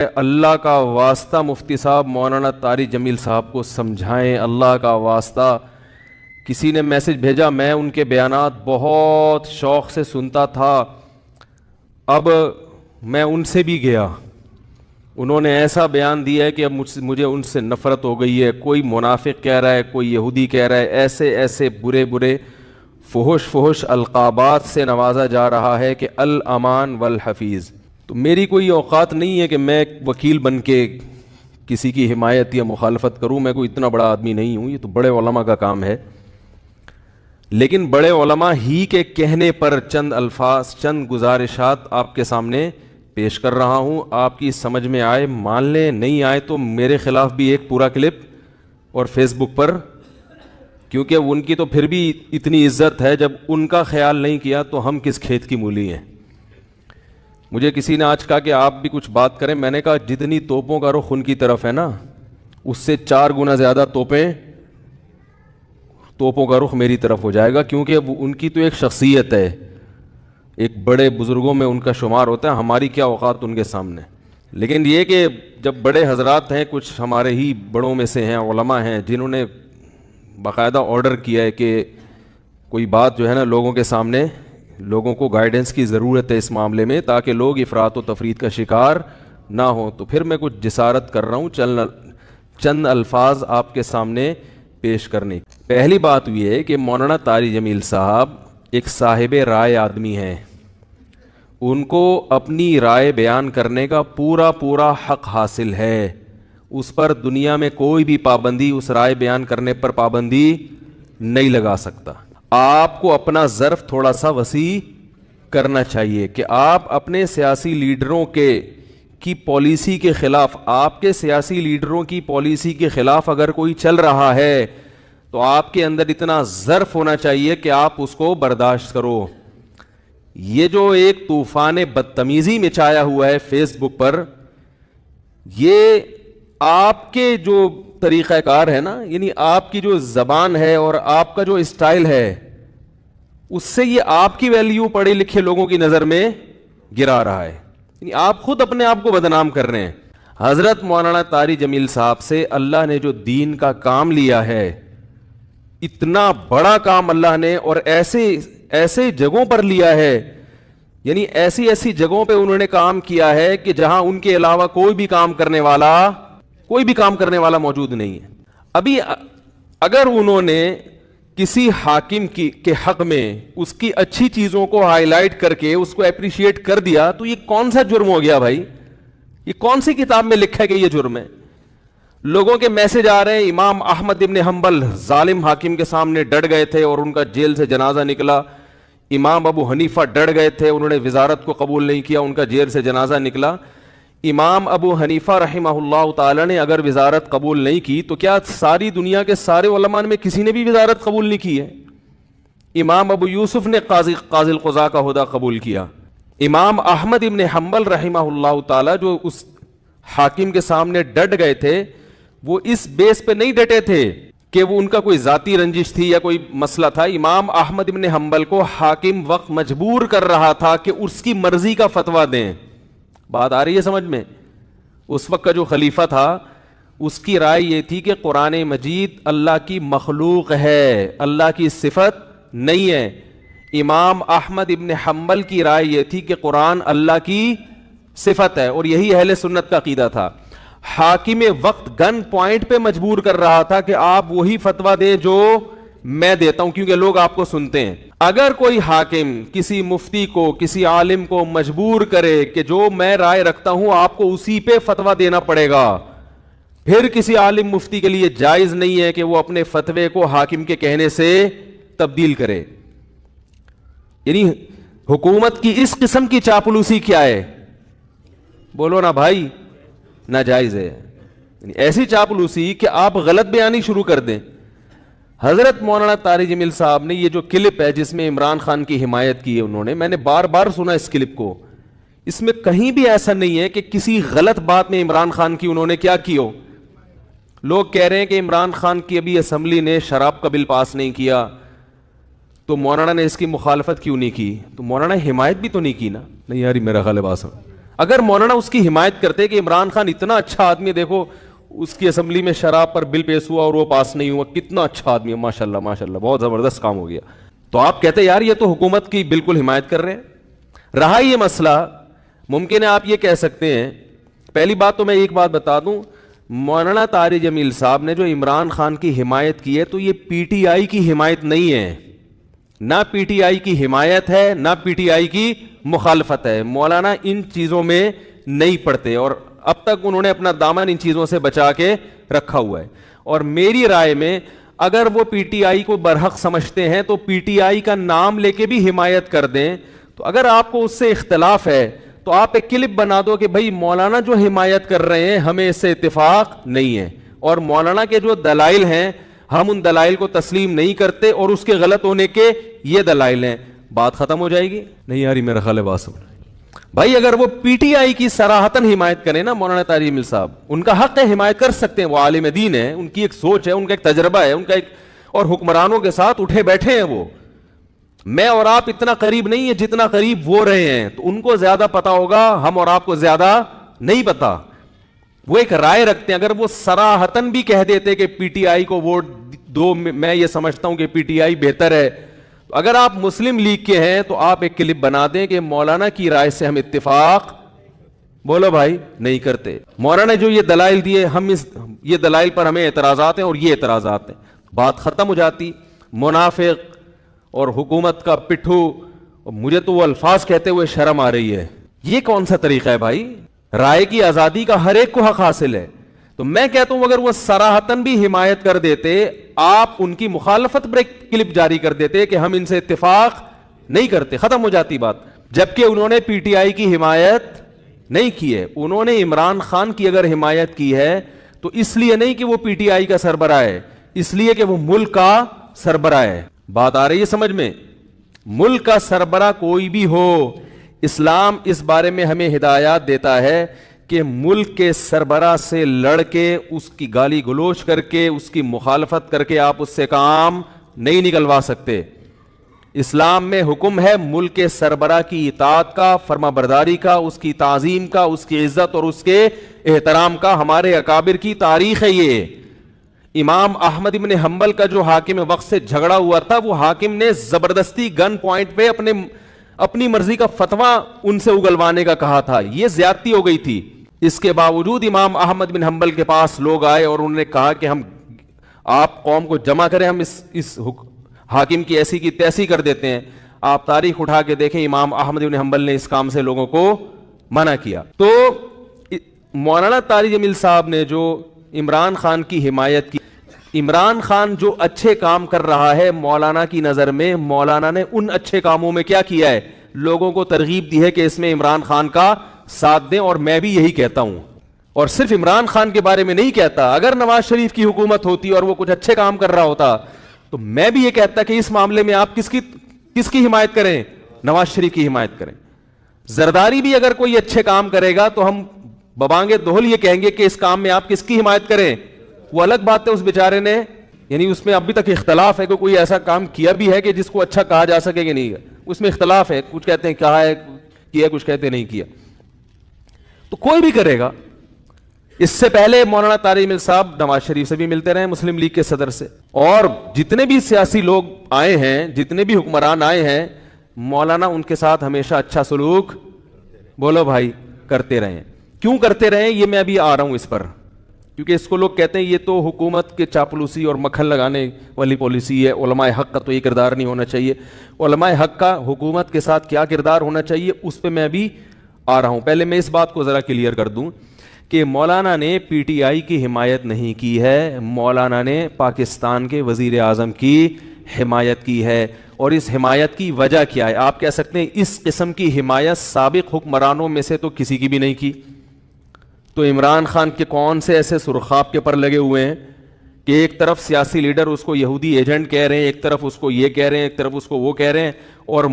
اللہ کا واسطہ مفتی صاحب مولانا طاری جمیل صاحب کو سمجھائیں، اللہ کا واسطہ۔ کسی نے میسج بھیجا، میں ان کے بیانات بہت شوق سے سنتا تھا، اب میں ان سے بھی گیا، انہوں نے ایسا بیان دیا ہے کہ اب مجھے ان سے نفرت ہو گئی ہے۔ کوئی منافق کہہ رہا ہے، کوئی یہودی کہہ رہا ہے، ایسے ایسے برے برے فحش القابات سے نوازا جا رہا ہے کہ الامان والحفیظ۔ تو میری کوئی اوقات نہیں ہے کہ میں وکیل بن کے کسی کی حمایت یا مخالفت کروں، میں کوئی اتنا بڑا آدمی نہیں ہوں، یہ تو بڑے علماء کا کام ہے۔ لیکن بڑے علماء ہی کے کہنے پر چند الفاظ، چند گزارشات آپ کے سامنے پیش کر رہا ہوں، آپ کی سمجھ میں آئے مان لیں، نہیں آئے تو میرے خلاف بھی ایک پورا کلپ اور فیس بک پر، کیونکہ ان کی تو پھر بھی اتنی عزت ہے، جب ان کا خیال نہیں کیا تو ہم کس کھیت کی مولی ہیں۔ مجھے کسی نے آج کہا کہ آپ بھی کچھ بات کریں، میں نے کہا جتنی توپوں کا رخ ان کی طرف ہے نا، اس سے 4 گنا زیادہ توپوں کا رخ میری طرف ہو جائے گا، کیونکہ ان کی تو ایک شخصیت ہے، ایک بڑے بزرگوں میں ان کا شمار ہوتا ہے، ہماری کیا اوقات ان کے سامنے۔ لیکن یہ کہ جب بڑے حضرات ہیں، کچھ ہمارے ہی بڑوں میں سے ہیں، علماء ہیں، جنہوں نے باقاعدہ آرڈر کیا ہے کہ کوئی بات جو ہے نا لوگوں کے سامنے، لوگوں کو گائیڈنس کی ضرورت ہے اس معاملے میں، تاکہ لوگ افراط و تفرید کا شکار نہ ہوں، تو پھر میں کچھ جسارت کر رہا ہوں چند الفاظ آپ کے سامنے پیش کرنے۔ پہلی بات یہ ہے کہ مولانا طاری جمیل صاحب ایک صاحب رائے آدمی ہیں، ان کو اپنی رائے بیان کرنے کا پورا حق حاصل ہے، اس پر دنیا میں کوئی بھی پابندی، اس رائے بیان کرنے پر پابندی نہیں لگا سکتا۔ آپ کو اپنا ظرف تھوڑا سا وسیع کرنا چاہیے کہ آپ اپنے سیاسی لیڈروں کی پالیسی کے خلاف، آپ کے سیاسی لیڈروں کی پالیسی کے خلاف اگر کوئی چل رہا ہے تو آپ کے اندر اتنا ظرف ہونا چاہیے کہ آپ اس کو برداشت کرو۔ یہ جو ایک طوفان بدتمیزی مچایا ہوا ہے فیس بک پر، یہ آپ کے جو طریقہ کار ہے نا، یعنی آپ کی جو زبان ہے اور آپ کا جو اسٹائل ہے، اس سے یہ آپ کی ویلیو پڑھے لکھے لوگوں کی نظر میں گرا رہا ہے، یعنی آپ خود اپنے آپ کو بدنام کر رہے ہیں۔ حضرت مولانا طاری جمیل صاحب سے اللہ نے جو دین کا کام لیا ہے، اتنا بڑا کام اللہ نے، اور ایسے جگہوں پر لیا ہے، یعنی ایسی جگہوں پہ انہوں نے کام کیا ہے کہ جہاں ان کے علاوہ کوئی بھی کام کرنے والا موجود نہیں ہے۔ ابھی اگر انہوں نے کسی حاکم کے حق میں اس کی اچھی چیزوں کو ہائی لائٹ کر کے اس کو اپریشیٹ کر دیا تو یہ کون سا جرم ہو گیا بھائی؟ یہ کون سی کتاب میں لکھا ہے کہ یہ جرم ہے؟ لوگوں کے میسج آ رہے ہیں، امام احمد ابن حنبل ظالم حاکم کے سامنے ڈٹ گئے تھے اور ان کا جیل سے جنازہ نکلا، امام ابو حنیفہ ڈٹ گئے تھے، انہوں نے وزارت کو قبول نہیں کیا، ان کا جیل سے جنازہ نکلا۔ امام ابو حنیفہ رحمہ اللہ تعالی نے اگر وزارت قبول نہیں کی تو کیا ساری دنیا کے سارے علماء میں کسی نے بھی وزارت قبول نہیں کی ہے؟ امام ابو یوسف نے قاضی القضاء کا عہدہ قبول کیا۔ امام احمد ابن حنبل رحمہ اللہ تعالی جو اس حاکم کے سامنے ڈٹ گئے تھے، وہ اس بیس پہ نہیں ڈٹے تھے کہ وہ ان کا کوئی ذاتی رنجش تھی یا کوئی مسئلہ تھا۔ امام احمد ابن حنبل کو حاکم وقت مجبور کر رہا تھا کہ اس کی مرضی کا فتویٰ دیں۔ بات آ رہی ہے سمجھ میں؟ اس وقت کا جو خلیفہ تھا، اس کی رائے یہ تھی کہ قرآن مجید اللہ کی مخلوق ہے، اللہ کی صفت نہیں ہے۔ امام احمد ابن حنبل کی رائے یہ تھی کہ قرآن اللہ کی صفت ہے، اور یہی اہل سنت کا عقیدہ تھا۔ حاکم وقت گن پوائنٹ پہ مجبور کر رہا تھا کہ آپ وہی فتویٰ دیں جو میں دیتا ہوں، کیونکہ لوگ آپ کو سنتے ہیں۔ اگر کوئی حاکم کسی مفتی کو، کسی عالم کو مجبور کرے کہ جو میں رائے رکھتا ہوں آپ کو اسی پہ فتویٰ دینا پڑے گا، پھر کسی عالم مفتی کے لیے جائز نہیں ہے کہ وہ اپنے فتوے کو حاکم کے کہنے سے تبدیل کرے۔ یعنی حکومت کی اس قسم کی چاپلوسی کیا ہے؟ بولو نا بھائی، ناجائز ہے۔ یعنی ایسی چاپلوسی کہ آپ غلط بیانی شروع کر دیں۔ حضرت مولانا طاری جمیل صاحب نے یہ جو کلپ ہے جس میں عمران خان کی حمایت کی ہے انہوں نے، میں نے بار بار سنا اس کلپ کو، اس میں کہیں بھی ایسا نہیں ہے کہ کسی غلط بات میں عمران خان کی انہوں نے کیا کی ہو۔ لوگ کہہ رہے ہیں کہ عمران خان کی ابھی اسمبلی نے شراب کا بل پاس نہیں کیا تو مولانا نے اس کی مخالفت کیوں نہیں کی؟ تو مولانا حمایت بھی تو نہیں کی نا؟ نہیں یار میرا خیال ہے بات اگر مولانا اس کی حمایت کرتے کہ عمران خان اتنا اچھا آدمی, دیکھو اس کی اسمبلی میں شراب پر بل پیش ہوا اور وہ پاس نہیں ہوا, کتنا اچھا آدمی ہے, ماشاءاللہ ماشاءاللہ, بہت زبردست کام ہو گیا, تو آپ کہتے یار یہ تو حکومت کی بالکل حمایت کر رہے ہیں. رہا یہ مسئلہ, ممکن ہے آپ یہ کہہ سکتے ہیں, پہلی بات تو میں ایک بات بتا دوں, مولانا طارق جمیل صاحب نے جو عمران خان کی حمایت کی ہے تو یہ پی ٹی آئی کی حمایت نہیں ہے, نہ پی ٹی آئی کی حمایت ہے نہ پی ٹی آئی کی مخالفت ہے. مولانا ان چیزوں میں نہیں پڑتے اور اب تک انہوں نے اپنا دامن ان چیزوں سے بچا کے رکھا ہوا ہے. اور میری رائے میں اگر وہ پی ٹی آئی کو برحق سمجھتے ہیں تو پی ٹی آئی کا نام لے کے بھی حمایت کر دیں. تو اگر آپ کو اس سے اختلاف ہے تو آپ ایک کلپ بنا دو کہ بھائی مولانا جو حمایت کر رہے ہیں ہمیں اس سے اتفاق نہیں ہے, اور مولانا کے جو دلائل ہیں ہم ان دلائل کو تسلیم نہیں کرتے اور اس کے غلط ہونے کے یہ دلائل ہیں, بات ختم ہو جائے گی. نہیں یار میرا خیال ہے بات سمجھ بھائی, اگر وہ پی ٹی آئی کی صراحتاً حمایت کریں نا مولانا طارق جمیل صاحب, ان کا حق ہے حمایت کر سکتے ہیں, وہ عالم دین ہے, ان کی ایک سوچ ہے, ان کا ایک تجربہ ہے, ان کا ایک, اور حکمرانوں کے ساتھ اٹھے بیٹھے ہیں وہ. میں اور آپ اتنا قریب نہیں ہے جتنا قریب وہ رہے ہیں, تو ان کو زیادہ پتا ہوگا, ہم اور آپ کو زیادہ نہیں پتا. وہ ایک رائے رکھتے ہیں, اگر وہ صراحتاً بھی کہہ دیتے کہ پی ٹی آئی کو ووٹ دو, میں یہ سمجھتا ہوں کہ پی ٹی آئی بہتر ہے, اگر آپ مسلم لیگ کے ہیں تو آپ ایک کلپ بنا دیں کہ مولانا کی رائے سے ہم اتفاق, بولو بھائی, نہیں کرتے. مولانا جو یہ دلائل دیے, ہم یہ دلائل پر ہمیں اعتراضات ہیں اور یہ اعتراضات ہیں, بات ختم ہو جاتی. منافق اور حکومت کا پٹھو, مجھے تو وہ الفاظ کہتے ہوئے شرم آ رہی ہے. یہ کون سا طریقہ ہے بھائی؟ رائے کی آزادی کا ہر ایک کو حق حاصل ہے. تو میں کہتا ہوں اگر وہ صراحتاً بھی حمایت کر دیتے, آپ ان کی مخالفت پر ایک کلپ جاری کر دیتے کہ ہم ان سے اتفاق نہیں کرتے, ختم ہو جاتی بات. جبکہ انہوں نے پی ٹی آئی کی حمایت نہیں کی ہے, انہوں نے عمران خان کی اگر حمایت کی ہے تو اس لیے نہیں کہ وہ پی ٹی آئی کا سربراہ ہے, اس لیے کہ وہ ملک کا سربراہ ہے. بات آ رہی ہے سمجھ میں؟ ملک کا سربراہ کوئی بھی ہو, اسلام اس بارے میں ہمیں ہدایات دیتا ہے کہ ملک کے سربراہ سے لڑ کے, اس کی گالی گلوچ کر کے, اس کی مخالفت کر کے آپ اس سے کام نہیں نکلوا سکتے. اسلام میں حکم ہے ملک کے سربراہ کی اطاعت کا, فرما برداری کا, اس کی تعظیم کا, اس کی عزت اور اس کے احترام کا. ہمارے اکابر کی تاریخ ہے یہ. امام احمد ابن حنبل کا جو حاکم وقت سے جھگڑا ہوا تھا, وہ حاکم نے زبردستی گن پوائنٹ پہ اپنی مرضی کا فتویٰ ان سے اگلوانے کا کہا تھا. یہ زیادتی ہو گئی تھی. اس کے باوجود امام احمد بن حنبل کے پاس لوگ آئے اور انہوں نے کہا کہ ہم, آپ قوم کو جمع کریں, ہم اس حاکم کی ایسی کی تیسی کر دیتے ہیں. آپ تاریخ اٹھا کے دیکھیں, امام احمد بن حنبل نے اس کام سے لوگوں کو منع کیا. تو مولانا طارق جمیل صاحب نے جو عمران خان کی حمایت کی, عمران خان جو اچھے کام کر رہا ہے مولانا کی نظر میں, مولانا نے ان اچھے کاموں میں کیا کیا ہے, لوگوں کو ترغیب دی ہے کہ اس میں عمران خان کا ساتھ دیں. اور میں بھی یہی کہتا ہوں, اور صرف عمران خان کے بارے میں نہیں کہتا, اگر نواز شریف کی حکومت ہوتی اور وہ کچھ اچھے کام کر رہا ہوتا تو میں بھی یہ کہتا کہ اس معاملے میں آپ کس کی حمایت کریں, نواز شریف کی حمایت کریں. زرداری بھی اگر کوئی اچھے کام کرے گا تو ہم ببانگے دوہل یہ کہیں گے کہ اس کام میں آپ کس کی حمایت کریں. وہ الگ بات ہے, اس بیچارے نے, یعنی اس میں ابھی تک اختلاف ہے کہ کوئی ایسا کام کیا بھی ہے کہ جس کو اچھا کہا جا سکے کہ نہیں, اس میں اختلاف ہے. کچھ کہتے ہیں کہا ہے کیا, کچھ کہتے ہیں نہیں کیا. تو کوئی بھی کرے گا. اس سے پہلے مولانا طارق جمیل صاحب نواز شریف سے بھی ملتے رہے, مسلم لیگ کے صدر سے, اور جتنے بھی سیاسی لوگ آئے ہیں, جتنے بھی حکمران آئے ہیں, مولانا ان کے ساتھ ہمیشہ اچھا سلوک, بولو بھائی, کرتے رہے. کیوں کرتے رہے یہ میں ابھی آ رہا ہوں اس پر, کیونکہ اس کو لوگ کہتے ہیں یہ تو حکومت کے چاپلوسی اور مکھن لگانے والی پالیسی ہے. علماء حق کا تو یہ کردار نہیں ہونا چاہیے. علماء حق کا حکومت کے ساتھ کیا کردار ہونا چاہیے اس پہ میں ابھی آ رہا ہوں. پہلے میں اس بات کو ذرا کلیئر کر دوں کہ مولانا نے پی ٹی آئی کی حمایت نہیں کی ہے, مولانا نے پاکستان کے وزیر اعظم کی حمایت کی ہے. اور اس حمایت کی وجہ کیا ہے؟ آپ کہہ سکتے ہیں اس قسم کی حمایت سابق حکمرانوں میں سے تو کسی کی بھی نہیں کی. تو عمران خان کے کون سے ایسے سرخاب کے پر لگے ہوئے ہیں کہ ایک طرف سیاسی لیڈر اس کو یہودی ایجنٹ کہہ رہے ہیں, ایک طرف اس کو یہ کہہ رہے ہیں, ایک طرف اس کو وہ کہہ رہے ہیں, اور